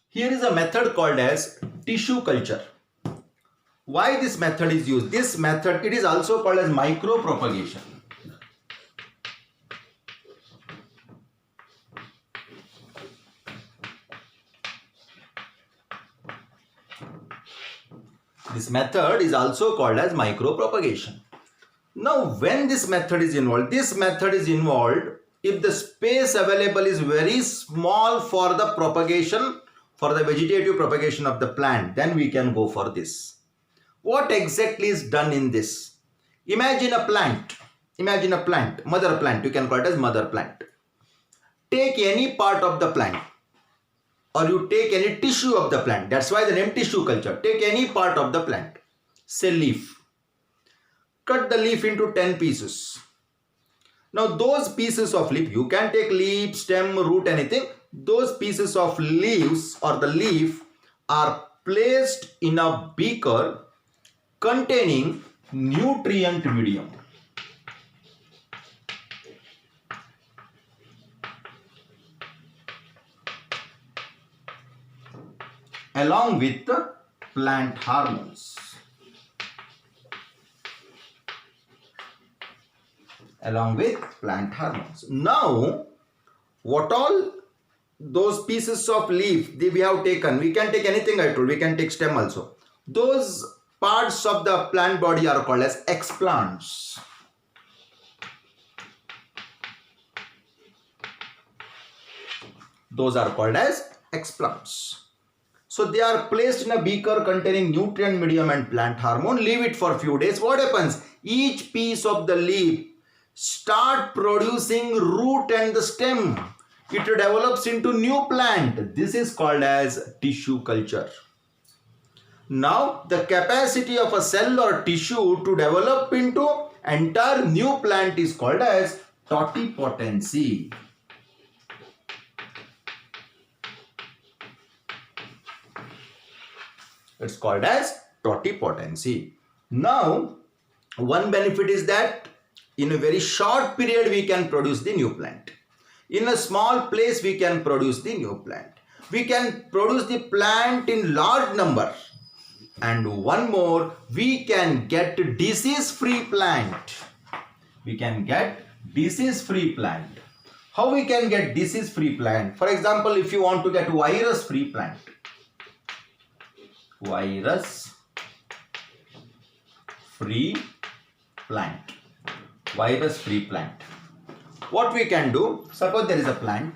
Here is a method called as tissue culture. Why this method is used? This method, it is also called as micropropagation. This method is also called as micropropagation. Now, when this method is involved if the space available is very small for the propagation, for the vegetative propagation of the plant, then we can go for this. What exactly is done in this? Imagine a plant, mother plant, you can call it as mother plant. Take any part of the plant, or you take any tissue of the plant, that's why the name tissue culture. Take any part of the plant, say leaf. Cut the leaf into 10 pieces. Now those pieces of leaf, you can take leaf, stem, root, anything. Those pieces of leaves or the leaf are placed in a beaker containing nutrient medium. Along with the plant hormones. Now, what all those pieces of leaf we have taken, we can take anything I told, we can take stem also. Those parts of the plant body are called as explants. Those are called as explants. So they are placed in a beaker containing nutrient medium and plant hormone. Leave it for a few days. What happens? Each piece of the leaf start producing root and the stem. It develops into new plant. This is called as tissue culture. Now the capacity of a cell or tissue to develop into entire new plant is called as totipotency. It's called as totipotency. Now, one benefit is that in a very short period we can produce the new plant. In a small place we can produce the new plant. We can produce the plant in large number. And one more, we can get disease-free plant. How we can get disease-free plant? For example, if you want to get virus-free plant. Virus-free plant. What we can do, suppose there is a plant.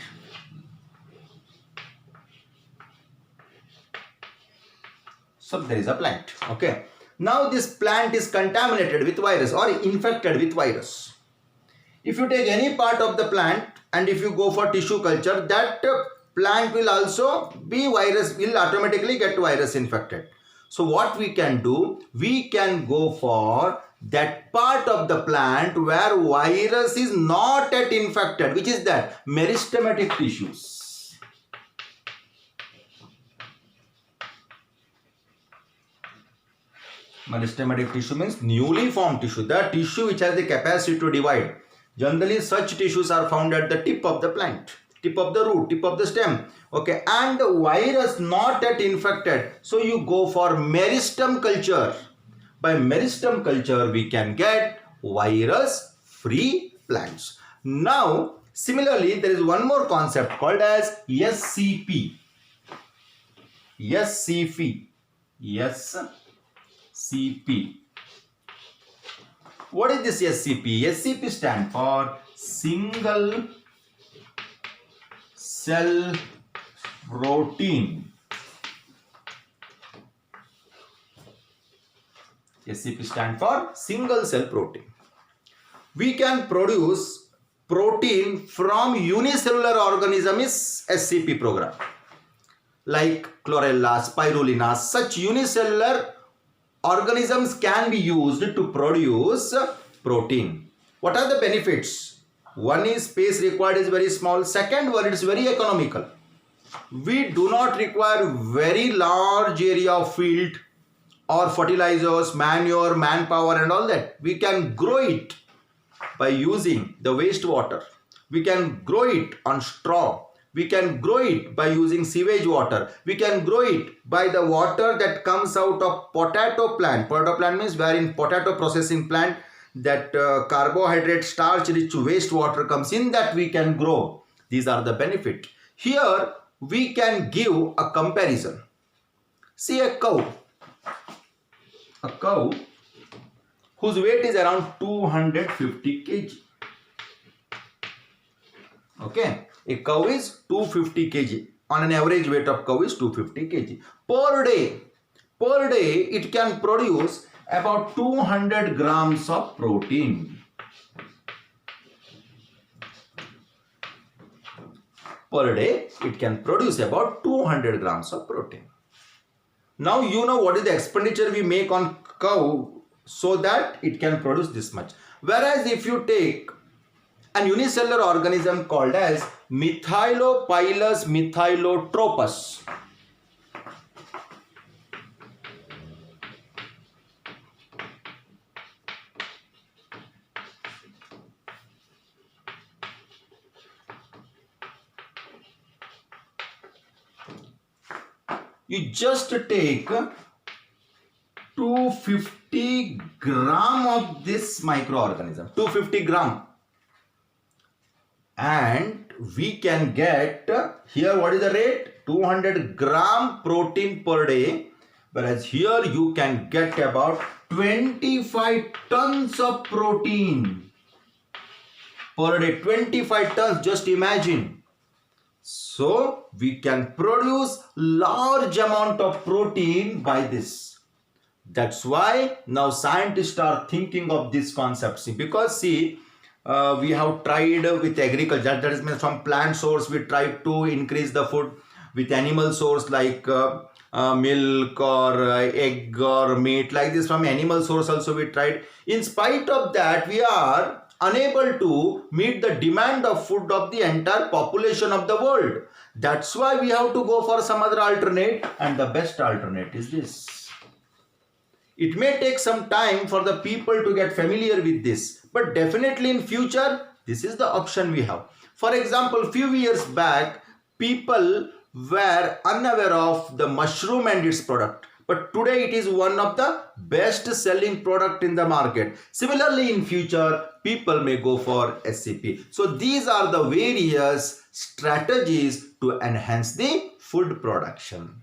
Okay. Now this plant is contaminated with virus or infected with virus. If you take any part of the plant and if you go for tissue culture, that plant will also be will automatically get virus infected. So what we can do, we can go for that part of the plant where virus is not yet infected, which is that meristematic tissues. Meristematic tissue means newly formed tissue, the tissue which has the capacity to divide. Generally such tissues are found at the tip of the plant, tip of the root, tip of the stem. Okay, and the virus not yet infected. So you go for meristem culture. By meristem culture we can get virus-free plants. Now similarly there is one more concept called as SCP. What is this SCP? SCP stands for single cell protein. SCP stands for single cell protein. We can produce protein from unicellular organism is SCP program. Like chlorella, spirulina, such unicellular organisms can be used to produce protein. What are the benefits? One is space required is very small. Second one, it is very economical. We do not require very large area of field or fertilizers, manure, manpower and all that. We can grow it by using the wastewater. We can grow it on straw. We can grow it by using sewage water. We can grow it by the water that comes out of potato plant. Potato plant means where in potato processing plant that carbohydrate starch rich waste water comes in, that we can grow. These are the benefit. Here we can give a comparison. See a cow whose weight is around 250 kg. Okay, a cow is 250 kg. On an average weight of cow is 250 kg. Per day it can produce about 200 grams of protein. Per day it can produce about 200 grams of protein. Now you know what is the expenditure we make on cow so that it can produce this much. Whereas if you take an unicellular organism called as Methylopilus methylotropus, you just take 250 gram of this microorganism, 250 gram, and we can get here, what is the rate? 200 gram protein per day, whereas here you can get about 25 tons of protein per day. 25 tons, just imagine. So we can produce large amount of protein by this. That's why now scientists are thinking of this concept. See, because see, we have tried with agriculture, that is means from plant source we try to increase the food. With animal source like milk or egg or meat, like this from animal source also we tried. In spite of that, we are unable to meet the demand of food of the entire population of the world. That's why we have to go for some other alternate, and the best alternate is this. It may take some time for the people to get familiar with this, but definitely in future, this is the option we have. For example, few years back, people were unaware of the mushroom and its product. But today it is one of the best selling product in the market. Similarly, in future, people may go for SCP. So these are the various strategies to enhance the food production.